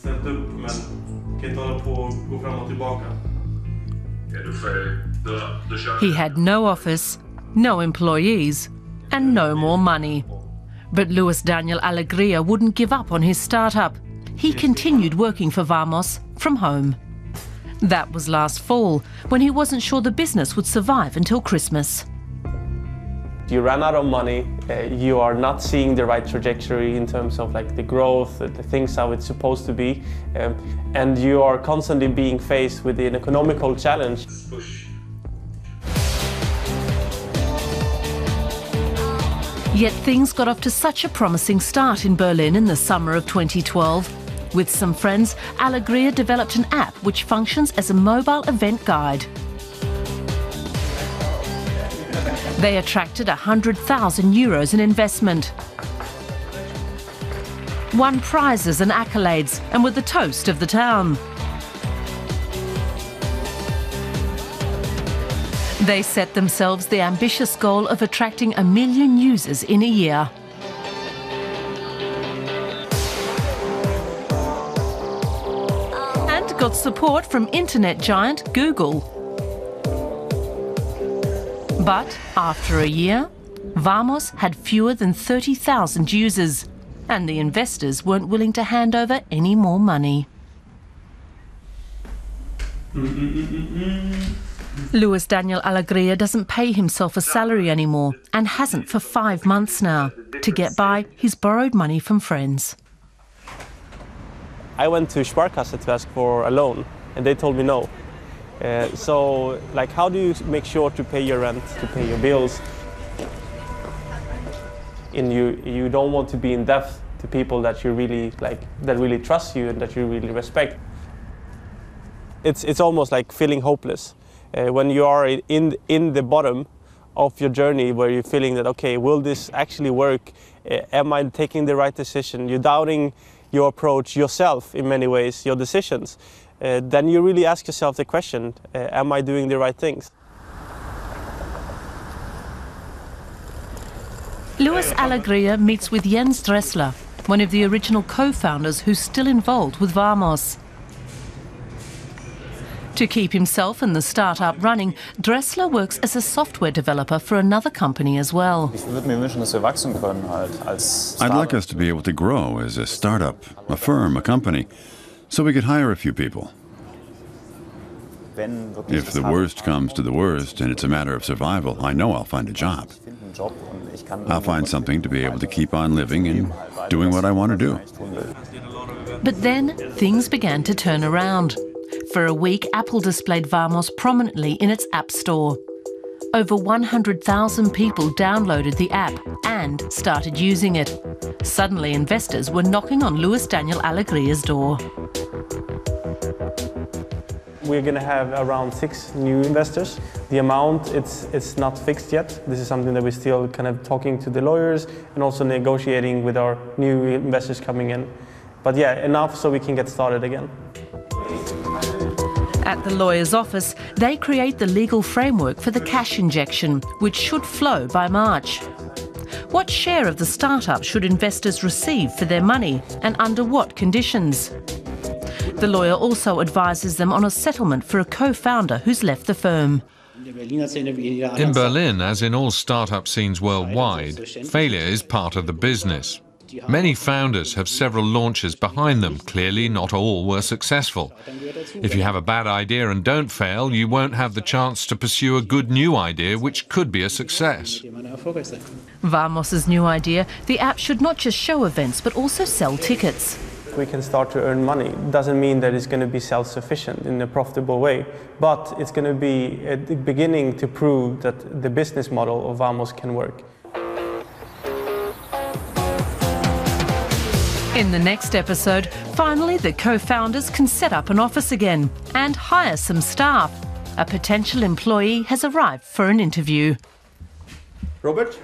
ställt upp, men kan inte hålla på och gå fram och tillbaka. He had no office, no employees, and no more money. But Luis-Daniel Alegria wouldn't give up on his startup. He continued working for Vamos from home. That was last fall, when he wasn't sure the business would survive until Christmas. You ran out of money, you are not seeing the right trajectory in terms of like the growth, the things how it's supposed to be, and you are constantly being faced with an economical challenge. Yet things got off to such a promising start in Berlin in the summer of 2012. With some friends, Alegria developed an app which functions as a mobile event guide. They attracted €100,000 in investment, won prizes and accolades, and were the toast of the town. They set themselves the ambitious goal of attracting 1 million users in a year. And got support from internet giant Google. But after a year, Vamos had fewer than 30,000 users, and the investors weren't willing to hand over any more money. Luis-Daniel Alegria doesn't pay himself a salary anymore and hasn't for 5 months now. To get by, he's borrowed money from friends. I went to Sparkasse to ask for a loan, and they told me no. So, like, how do you make sure to pay your rent, to pay your bills? And you don't want to be in debt to people that you really like, that really trust you and that you really respect. It's almost like feeling hopeless when you are in the bottom of your journey, where you're feeling that, okay, will this actually work? Am I taking the right decision? You're doubting your approach, yourself in many ways, your decisions. Then you really ask yourself the question, am I doing the right things? Luis Alegria meets with Jens Dressler, one of the original co-founders who's still involved with Vamos. To keep himself and the startup running, Dressler works as a software developer for another company as well. I'd like us to be able to grow as a startup, a firm, a company, so we could hire a few people. If the worst comes to the worst and it's a matter of survival, I know I'll find a job. I'll find something to be able to keep on living and doing what I want to do. But then things began to turn around. For a week, Apple displayed Vamos prominently in its App Store. Over 100,000 people downloaded the app and started using it. Suddenly, investors were knocking on Luis-Daniel Alegria's door. We're going to have around 6 new investors. The amount, it's not fixed yet. This is something that we're still kind of talking to the lawyers and also negotiating with our new investors coming in. But yeah, enough so we can get started again. At the lawyer's office, they create the legal framework for the cash injection, which should flow by March. What share of the startup should investors receive for their money, and under what conditions? The lawyer also advises them on a settlement for a co-founder who's left the firm. In Berlin, as in all startup scenes worldwide, failure is part of the business. Many founders have several launches behind them. Clearly, not all were successful. If you have a bad idea and don't fail, you won't have the chance to pursue a good new idea, which could be a success. Vamos's new idea, the app should not just show events, but also sell tickets. We can start to earn money. It doesn't mean that it's going to be self-sufficient in a profitable way, but it's going to be at the beginning to prove that the business model of Vamos can work. In the next episode, finally the co-founders can set up an office again and hire some staff. A potential employee has arrived for an interview. Robert?